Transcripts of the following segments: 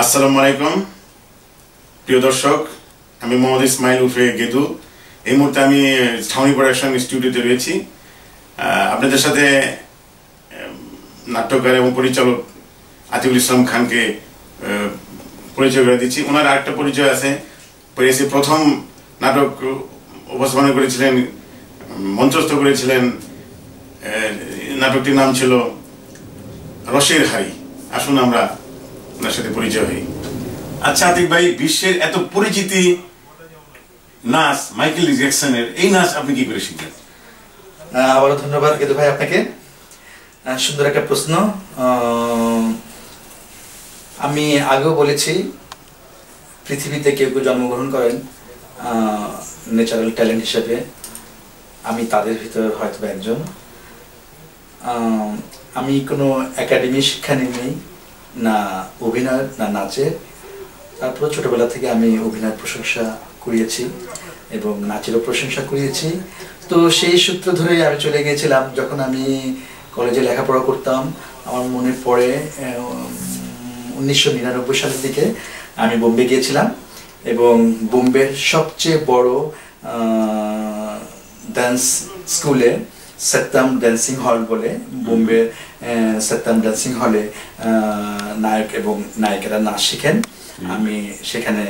আসসালামু আলাইকুম প্রিয় দর্শক, আমি মোহাম্মদ ইসমাইল উর্ফে গেদু। এই মুহূর্তে আমি ছাউনি প্রোডাকশন স্টুডিওতে রয়েছি। আপনাদের সাথে নাট্যকার এবং পরিচালক আতিকুল ইসলাম খানকে পরিচয় করে দিচ্ছি। ওনার আরেকটা পরিচয় আছে। প্রথম নাটক উপস্থাপনা করেছিলেন, মঞ্চস্থ করেছিলেন। নাটকটির নাম ছিল রসের হাড়ি। আসুন আমরা ওনার সাথে পরিচয় হই। আচ্ছা আতিক ভাই, বিশ্বের এত পরিচিতি নাচ মাইকেল জ্যাকসনের, এই নাচ আপনি কি করে শিখলেন? আবারও ধন্যবাদ গেদু ভাই আপনাকে। সুন্দর একটা প্রশ্ন। আমি আগেও বলেছি, পৃথিবীতে কেউ কেউ জন্মগ্রহণ করেন ন্যাচারাল ট্যালেন্ট হিসেবে, আমি তাদের ভিতর হয়তো একজন। আমি কোনো একাডেমি শিক্ষা নিই না অভিনয় না নাচের। তারপর ছোটবেলা থেকে আমি অভিনয়ের প্রশংসা করিয়েছি এবং নাচেরও প্রশংসা করিয়েছি। তো সেই সূত্র ধরে আমি চলে গিয়েছিলাম। যখন আমি কলেজে লেখাপড়া করতাম, আমার মনে পড়ে 1999 সালের দিকে আমি বোম্বে গিয়েছিলাম এবং বোম্বের সবচেয়ে বড় ডান্স স্কুলে সত্যম ডান্সিং হল বলে, বোম্বে সত্যম ডান্সিং হলে নায়ক এবং নায়িকারা নাচ শিখেন। আমি সেখানে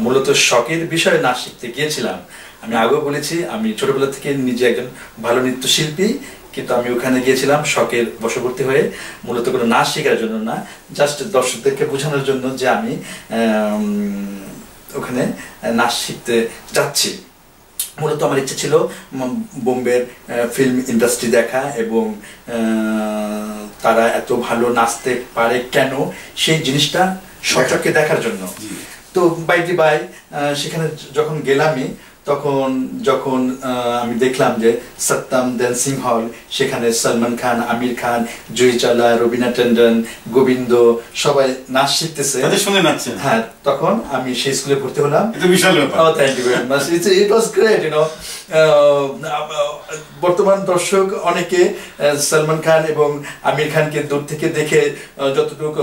মূলত শখের বিষয়ে নাচ শিখতে গিয়েছিলাম। আমি আগেও বলেছি, আমি ছোটবেলা থেকে নিজে একজন ভালো নৃত্যশিল্পী, কিন্তু আমি ওখানে গিয়েছিলাম শখের বশবর্তী হয়ে, মূলত কোনো নাচ শেখার জন্য না, জাস্ট দর্শকদেরকে বোঝানোর জন্য যে আমি ওখানে নাচ শিখতে যাচ্ছি। মূলত আমার ইচ্ছে ছিল বোম্বের ফিল্ম ইন্ডাস্ট্রি দেখা এবং তারা এত ভালো নাচতে পারে কেন, সেই জিনিসটা সচক্ষে দেখার জন্য। তো বাই সেখানে যখন গেলামই, যখন আমি দেখলাম যে সত্যম ডান্সিং হল, সেখানে সলমান খান, আমির খান, জুহি চাওলা, রবিনা ট্যান্ডন, গোবিন্দ সবাই নাচ শিখতেছে, হ্যাঁ, তখন আমি সেই স্কুলে ভর্তি হলাম। Thank you very much, it was great, বর্তমান দর্শক অনেকে সলমান খান এবং আমির খানকে দূর থেকে দেখে যতটুকু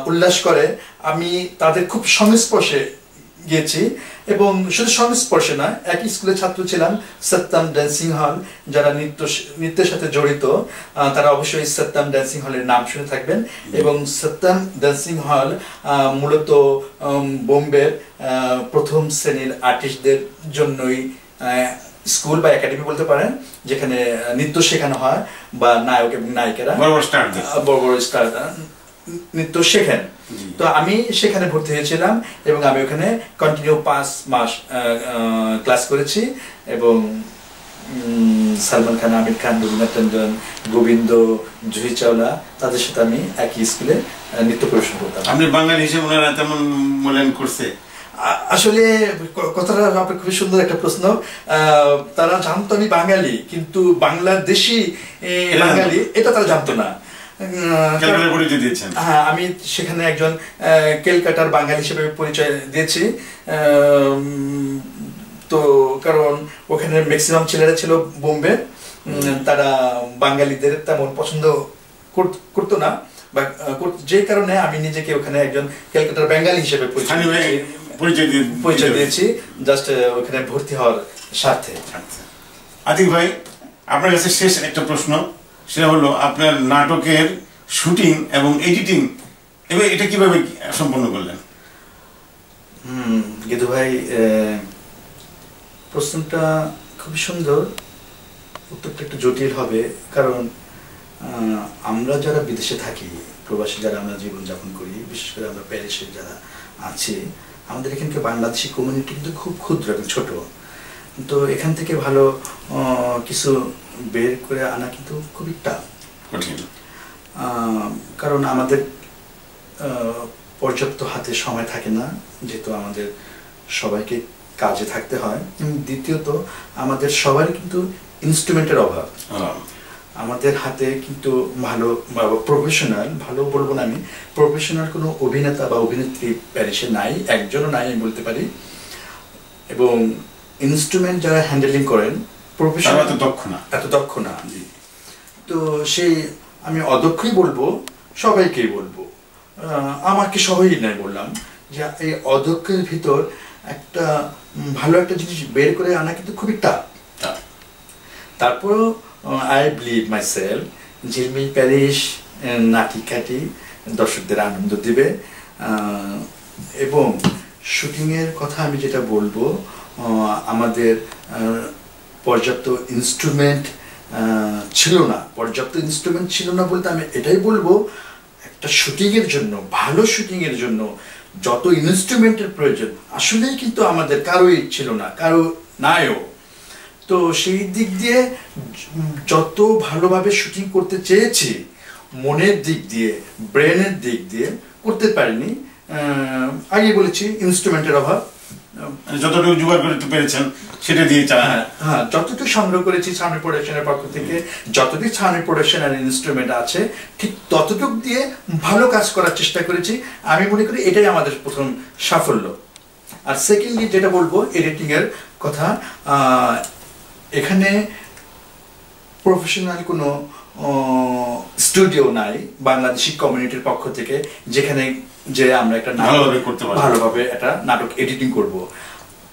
উল্লাস করে, আমি তাদের খুব সংস্পর্শে গিয়েছি। এবং শুধু সংস্পর্শে নয়, একই স্কুলের ছাত্র ছিলাম, সত্যম ডান্সিং হল। যারা নৃত্যের সাথে জড়িত তারা অবশ্যই সত্যম ডান্সিং হলের নাম শুনে থাকবেন। এবং সত্যম ডান্সিং হল মূলত বোম্বের প্রথম শ্রেণীর আর্টিস্টদের জন্যই স্কুল বা একাডেমি বলতে পারেন, যেখানে নৃত্য শেখানো হয় বা নায়ক এবং নায়িকারা বড় বড় স্টার নৃত্য শেখেন। তো আমি সেখানে ভর্তি হয়েছিলাম এবং আমি ওখানে কন্টিনিউ 5 মাস ক্লাস করেছি এবং সলমান খান, আমির খান, রবিনা ট্যান্ডন, গোবিন্দ, জুহি চাওলা, তাদের সাথে আমি একই স্কুলে নৃত্য পরিবেশন করতাম। আপনি বাঙালি হিসেবে ওনারা তেমন মূল্যায়ন করছে? আসলে কথাটা আপনার খুবই সুন্দর একটা প্রশ্ন। তারা জানতো আমি বাঙালি, কিন্তু বাংলাদেশি বাঙালি এটা তারা জানতো না। হ্যাঁ, আমি সেখানে একজন ক্যালকাটার বাঙালি হিসেবে পরিচয় দিয়েছি। তো কারণ ওখানে ম্যাক্সিমাম ছেলেরা ছিল বোম্বে, তারা বাঙালিদের তেমন পছন্দ করতো না, বা যে কারণে আমি নিজেকে ওখানে একজন ক্যালকাটার বাঙালি হিসেবে পরিচয় দিয়েছি, জাস্ট ওখানে ভর্তি হওয়ার স্বার্থে। আতিক ভাই, আপনার কাছে শেষ একটা প্রশ্ন, সেটা হলো আপনার নাটকের শুটিং এবং এডিটিং এটা কিভাবে সম্পন্ন করলেন? গেদু ভাই, প্রশ্নটা খুবই সুন্দর, উত্তরটা একটু জটিল হবে। কারণ আমরা যারা বিদেশে থাকি, প্রবাসী যারা আমরা জীবনযাপন করি, বিশেষ করে আমরা প্যারিসে যারা আছি, আমাদের এখানকার বাংলাদেশি কমিউনিটি কিন্তু খুব ক্ষুদ্র এবং ছোট। তো এখান থেকে ভালো কিছু বের করে আনা কিন্তু খুবই কঠিন। কারণ আমাদের পর্যাপ্ত হাতে সময় থাকে না, যেহেতু আমাদের সবাইকে কাজে থাকতে হয়। দ্বিতীয়ত আমাদের সবারই কিন্তু ইনস্ট্রুমেন্টের অভাব। আমাদের হাতে কিন্তু ভালো প্রফেশনাল, ভালো বলবো না আমি, প্রফেশনাল কোনো অভিনেতা বা অভিনেত্রী প্যারিসে নাই, একজনও নাই আমি বলতে পারি। এবং ইনস্ট্রুমেন্ট যারা হ্যান্ডেলিং করেন প্রফেশনাল এত দক্ষ না। তো সেই আমি অদক্ষই বলবো, সবাইকেই বলবো আমাকে সবাই নাই বললাম যে এই অদক্ষের ভিতর একটা ভালো একটা জিনিস বের করে আনা কিন্তু খুবই টাফ। তারপরও আই বিলিভ মাই সেলফ ঝিলমিল প্যারিস নাটিকাটি দর্শকদের আনন্দ দিবে। এবং শুটিংয়ের কথা আমি যেটা বলবো, আমাদের পর্যাপ্ত ইনস্ট্রুমেন্ট ছিল না। পর্যাপ্ত ইনস্ট্রুমেন্ট ছিল না বলতে আমি এটাই বলবো, একটা শুটিংয়ের জন্য, ভালো শুটিংয়ের জন্য যত ইনস্ট্রুমেন্টের প্রয়োজন আসলেই কিন্তু আমাদের কারোই ছিল না, কারো নাইও। তো সেই দিক দিয়ে যত ভালোভাবে শুটিং করতে চেয়েছি, মনের দিক দিয়ে, ব্রেনের দিক দিয়ে করতে পারিনি। আগে বলেছি ইনস্ট্রুমেন্টের অভাব। যতটুকু জোগাড় করতে পেরেছেন সেটা দিয়ে হ্যাঁ, যতটুকু সংগ্রহ করেছি ছাউনি প্রোডাকশনের পক্ষ থেকে, যতটুকু ছাউনি প্রোডাকশনের ইনস্ট্রুমেন্ট আছে ঠিক ততটুকু দিয়ে ভালো কাজ করার চেষ্টা করেছি। আমি মনে করি এটাই আমাদের প্রথম সাফল্য। আর সেকেন্ডলি যেটা বলবো এডিটিং এর কথা, এখানে প্রফেশনাল কোনো স্টুডিও নাই বাংলাদেশি কমিউনিটির পক্ষ থেকে যেখানে যে আমরা একটা ভালোভাবে একটা নাটক এডিটিং করব।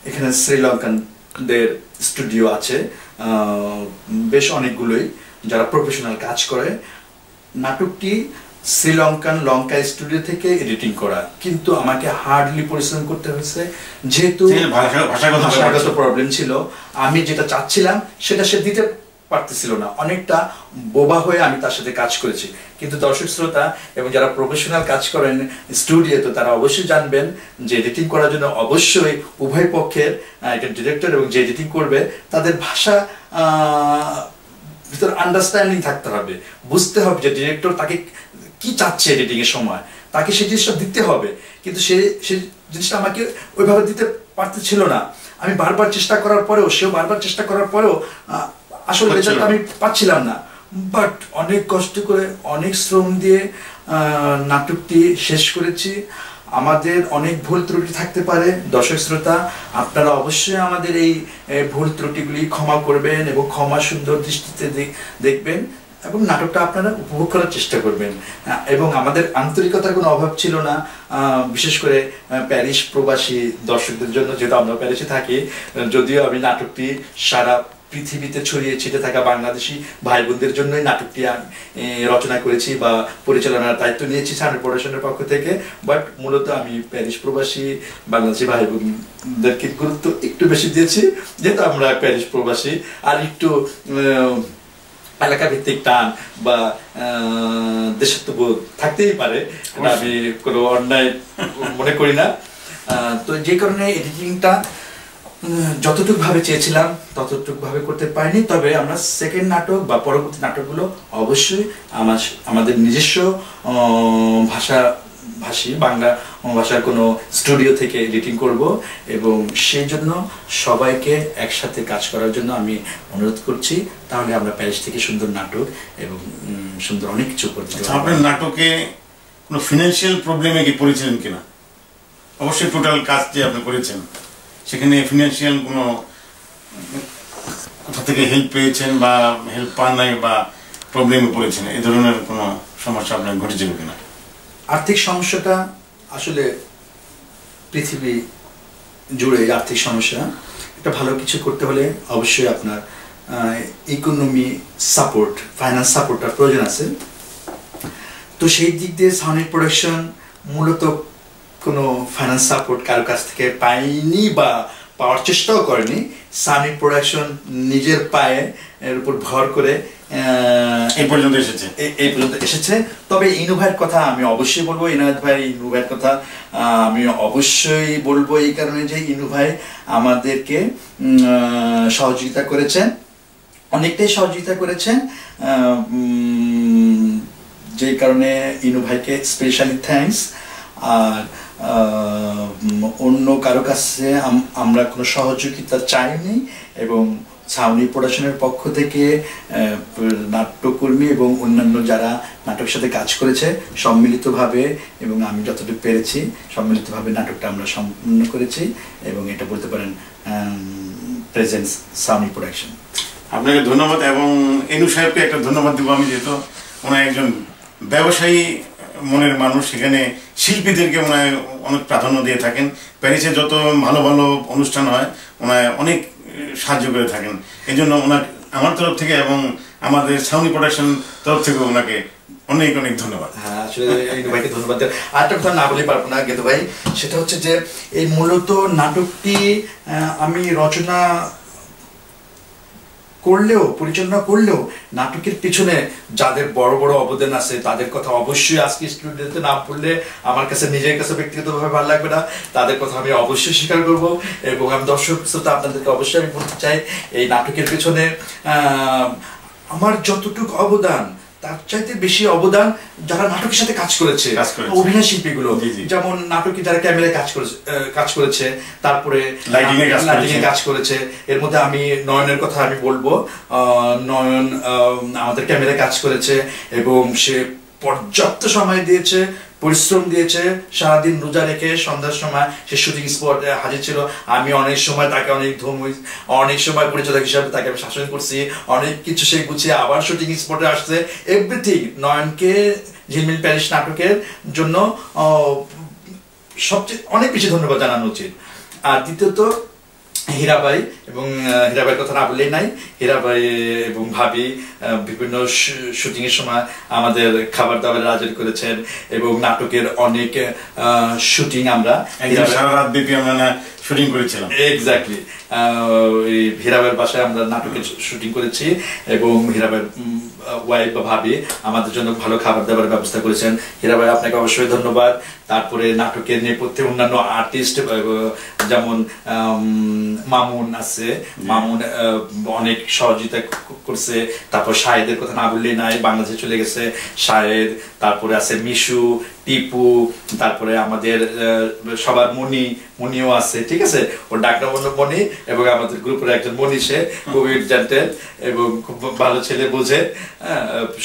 এখানে শ্রীলঙ্কানদের স্টুডিও আছে বেশ অনেকগুলোই, যারা প্রফেশনাল কাজ করে। নাটকটি শ্রীলঙ্কান লঙ্কা স্টুডিও থেকে এডিটিং করা, কিন্তু আমাকে হার্ডলি পরিশ্রম করতে হয়েছে যেহেতু ভাষাগত প্রবলেম ছিল। আমি যেটা চাচ্ছিলাম সেটা সে দিতে পারতেছিল না, অনেকটা বোবা হয়ে আমি তার সাথে কাজ করেছি। কিন্তু দর্শক শ্রোতা এবং যারা প্রফেশনাল কাজ করেন স্টুডিওতে তারা অবশ্যই জানবেন যে এডিটিং করার জন্য অবশ্যই উভয় পক্ষের একটা ডিরেক্টর এবং যে এডিটিং করবে তাদের ভাষা ভিতর আন্ডারস্ট্যান্ডিং থাকতে হবে, বুঝতে হবে যে ডিরেক্টর তাকে কি চাচ্ছে এডিটিং এর সময়, তাকে সেই জিনিসটা দিতে হবে। কিন্তু সেই জিনিসটা আমাকে ওইভাবে দিতে পারতেছিল না। আমি বারবার চেষ্টা করার পরেও, সেও বারবার চেষ্টা করার পরেও আসলে রেজাল্ট আমি পাচ্ছিলাম না। বাট অনেক কষ্ট করে, অনেক শ্রম দিয়ে নাটকটি শেষ করেছি। আমাদের অনেক ভুল ত্রুটি থাকতে পারে, দর্শক শ্রোতা আপনারা অবশ্যই আমাদের এই ভুল ত্রুটিগুলি ক্ষমা করবেন এবং ক্ষমা সুন্দর দৃষ্টিতে দেখবেন এবং নাটকটা আপনারা উপভোগ করার চেষ্টা করবেন। এবং আমাদের আন্তরিকতার কোনো অভাব ছিল না, বিশেষ করে প্যারিস প্রবাসী দর্শকদের জন্য, যেহেতু আমরা প্যারিসে থাকি। যদিও আমি নাটকটি সারা পৃথিবীতে ছড়িয়ে ছিটে থাকা বাংলাদেশি ভাই বোনদের জন্যই নাটকটি আমি রচনা করেছি বা পরিচালনার দায়িত্ব নিয়েছি ছাউনি প্রোডাকশনের পক্ষ থেকে। বাট মূলত আমি প্যারিস প্রবাসী বাংলাদেশি ভাই বোনদেরকে গুরুত্ব একটু বেশি দিয়েছি, যেহেতু আমরা প্যারিস প্রবাসী। আর একটু এলাকা ভিত্তিক টান বা দেশাত্মবোধ থাকতেই পারে, আমি কোনো অন্যায় মনে করি না। তো যে কারণে এডিটিংটা যতটুকু ভাবে চেয়েছিলাম ততটুকু ভাবে করতে পারিনি। তবে আমরা সেকেন্ড নাটক বা পরবর্তী নাটকগুলো অবশ্যই আমাদের নিজস্ব ভাষী বাংলা ভাষার কোনো স্টুডিও থেকে এডিটিং করব এবং সেই জন্য সবাইকে একসাথে কাজ করার জন্য আমি অনুরোধ করছি। তাহলে আমরা প্যারিস থেকে সুন্দর নাটক এবং সুন্দর অনেক কিছু করতে পারব। আপনার নাটকে কোনো ফিনান্সিয়াল প্রবলেমে কি পড়েছিলেন কিনা? অবশ্যই টোটাল কাজ যে আপনি করেছেন সেখানে ফিনান্সিয়াল কোনো কোথা থেকে হেল্প পেয়েছেন বা হেল্প পান নাই বা প্রবলেমে পড়েছেন, এই ধরনের কোনো সমস্যা আপনার ঘটেছিল কিনা? আর্থিক সমস্যাটা আসলে পৃথিবী জুড়ে আর্থিক সমস্যা। একটা ভালো কিছু করতে হলে অবশ্যই আপনার ইকোনমি সাপোর্ট, ফাইন্যান্স সাপোর্টটার প্রয়োজন আছে। তো সেই দিক দিয়ে ছাউনি প্রোডাকশন মূলত কোনো ফাইন্যান্স সাপোর্ট কারো কাছ থেকে পায়নি বা পাওয়ার চেষ্টাও করেনি। ছাউনি প্রোডাকশন নিজের পায়ে এর উপর ভর করে এই পর্যন্ত এসেছে। তবে ইনু ভাইয়ের কথা আমি অবশ্যই বলবো, ইনু ভাইয়ের কথা আমি অবশ্যই বলবো এই কারণে যে ইনু ভাই আমাদেরকে সহযোগিতা করেছেন, অনেকটাই সহযোগিতা করেছেন, যে কারণে ইনু ভাইকে স্পেশালি থ্যাঙ্কস। আর অন্য কারো কাছে আমরা কোনো সহযোগিতা চাইনি এবং ছাউনি প্রোডাকশনের পক্ষ থেকে নাট্যকর্মী এবং অন্যান্য যারা নাটকের সাথে কাজ করেছে সম্মিলিতভাবে এবং আমি যতটুকু পেরেছি সম্মিলিতভাবে নাটকটা আমরা সম্পূর্ণ করেছি এবং এটা বলতে পারেন প্রেজেন্স ছাউনি প্রোডাকশন। আপনাকে ধন্যবাদ এবং ইনু সাহেবকে একটা ধন্যবাদ দেবো আমি, যেহেতু ওনার একজন ব্যবসায়ী মনের মানুষ, সেখানে শিল্পীদেরকে ওনায় অনেক প্রাধান্য দিয়ে থাকেন। প্যারিসে যত ভালো ভালো অনুষ্ঠান হয় ওনায় অনেক সাহায্য করে থাকেন। এই জন্য ওনার আমার তরফ থেকে এবং আমাদের সাউনি প্রোডাকশন তরফ থেকে ওনাকে অনেক অনেক ধন্যবাদ। হ্যাঁ, আসলে গেদু ভাইকে ধন্যবাদ। আরেকটা কথা না বলে পারবো না গেদু ভাই, সেটা হচ্ছে যে এই মূলত নাটকটি আমি রচনা করলেও, পরিচালনা করলেও, নাটকের পিছনে যাদের বড় বড় অবদান আছে তাদের কথা অবশ্যই আজকে স্টুডিওতে না পড়লে আমার কাছে নিজের কাছে ব্যক্তিগতভাবে ভালো লাগবে না। তাদের কথা আমি অবশ্যই স্বীকার করব এবং আমি দর্শক শ্রোতা আপনাদেরকে অবশ্যই আমি বলতে চাই, এই নাটকের পিছনে আমার যতটুকু অবদান তার চাইতে বেশি অবদান যারা নাটকের সাথে কাজ করেছে, অভিনয় শিল্পীগুলো, যেমন নাটকে যারা ক্যামেরায় কাজ করেছে, তারপরে লাইটিং এ কাজ করেছে। এর মধ্যে আমি নয়নের কথা আমি বলবো। নয়ন আমাদের ক্যামেরায় কাজ করেছে এবং সে পর্যাপ্ত সময় দিয়েছে, পরিশ্রম দিয়েছে, সারাদিন রোজা রেখে সন্ধ্যার সময় সে শুটিং স্পটে হাজির ছিল। আমি অনেক সময় তাকে অনেক সময় পরিচালক হিসাবে তাকে আমি শাসন করছি, অনেক কিছু সে গুছিয়ে আবার শুটিং স্পটে আসছে। এভরিথিং নয়নকে ঝিলমিল প্যারিস নাটকের জন্য সবচেয়ে অনেক বেশি ধন্যবাদ জানানো উচিত। আর দ্বিতীয়ত হীরাবাই, এবং হীরাবাইয়ের কথা না বললেই নাই। হীরাবাই এবং ভাবি বিভিন্ন শুটিং এর সময় আমাদের খাবার দাবার আয়োজন করেছেন এবং নাটকের অনেক শুটিং আমরা সারা রাত ব্যাপী আমরা শুটিং করেছিলাম। এক্স্যাক্টলি, হীরাবাইয়ের বাসায় আমরা নাটকের শুটিং করেছি এবং হীরাবাইয়ের ওয়াইফ বা ভাবি আমাদের জন্য ভালো খাবার দাবারের ব্যবস্থা করেছেন। হীরাবাই, আপনাকে অবশ্যই ধন্যবাদ। তারপরে নাটকের নেপথ্যে অন্যান্য আর্টিস্ট যেমন মামুন আছে, মামুন অনেক সহযোগিতা করছে। তারপর শাহেদের কথা না বললেই নাই, বাংলাদেশে চলে গেছে শাহেদ। তারপরে আছে মিশু, টিপু, তারপরে আমাদের সবার মনিও আছে, ঠিক আছে, ওর ডাকটা মনি, এবং আমাদের গ্রুপের একজন মনি, সে খুবই জেন্টেল এবং খুব ভালো ছেলে, বোঝে।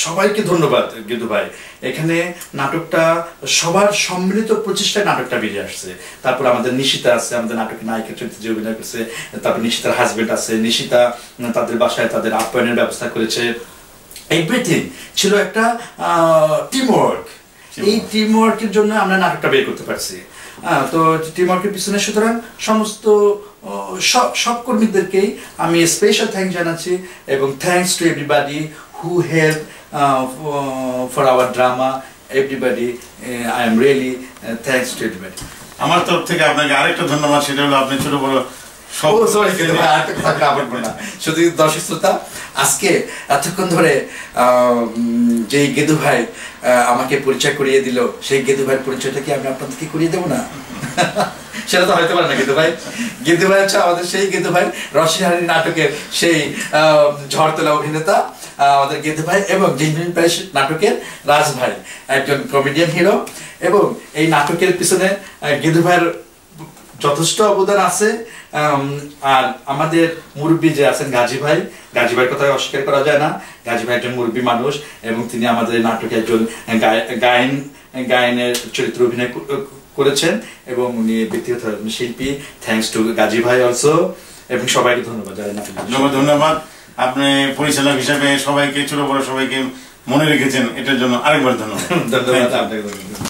সবাইকে ধন্যবাদ গেদু ভাই। এখানে নাটকটা সবার সম্মিলিত প্রচেষ্টায় নাটকটা বেরিয়ে আসছে। তারপর আমাদের নিশিতা আছে, আমাদের নাটকের নায়িকা চরিত্রে যে অভিনয় করছে। তারপর নিশিতার হাজবেন্ড আছে, নিশিতা তাদের বাসায় তাদের আপ্যায়নের ব্যবস্থা করেছে। এভরিথিং ছিল একটা টিম ওয়ার্ক। এই টিম ওয়ার্কের জন্য আমরা নাটকটা বের করতে পারছি। তো টিম ওয়ার্কের পিছনে সুতরাং সমস্ত সব কর্মীদেরকেই আমি স্পেশাল থ্যাঙ্কস জানাচ্ছি এবং thanks to everybody who help for our drama. Everybody, I am really thanks to everybody. আমার তরফ থেকে আপনাকে আরেকটা ধন্যবাদ, সেটা হলো আপনি ছোট বড় শুধু দর্শক শ্রোতা, আজকে এতক্ষণ ধরে যে গেদু ভাই আমাকে পরিচয় করিয়ে দিল, সেই গেদু ভাইয়ের পরিচয়টা কি আমি আপনাদেরকে করিয়ে দেবো না? সেটা তো হইতে পারে না। গেদু ভাই হচ্ছে আমাদের সেই গেদু ভাই, রসিহারি নাটকের সেই ঝড়তলা অভিনেতা আমাদের গেদু ভাই, এবং ঝিলমিল প্যারিস নাটকের রাজ ভাই, একজন কমেডিয়ান হিরো। এবং এই নাটকের পিছনে গেদু ভাইয়ের যথেষ্ট অবদান আছে। আর আমাদের মুরব্বী যে আছেন গাজী ভাইয়ের কথা অস্বীকার করা যায় না। গাজী ভাই একজন মুরব্বী মানুষ এবং তিনি আমাদের নাটকে একজন গায়নের চরিত্র অভিনয় করেছেন এবং উনি ব্যক্তিগত শিল্পী। থ্যাঙ্কস টু গাজী ভাই অলসো, এবং সবাইকে ধন্যবাদ জানাই। ধন্যবাদ। আপনি পরিচালক হিসেবে সবাইকে, ছোট বড় সবাইকে মনে রেখেছেন, এটার জন্য আরেকবার ধন্যবাদ। ধন্যবাদ আপনাকে।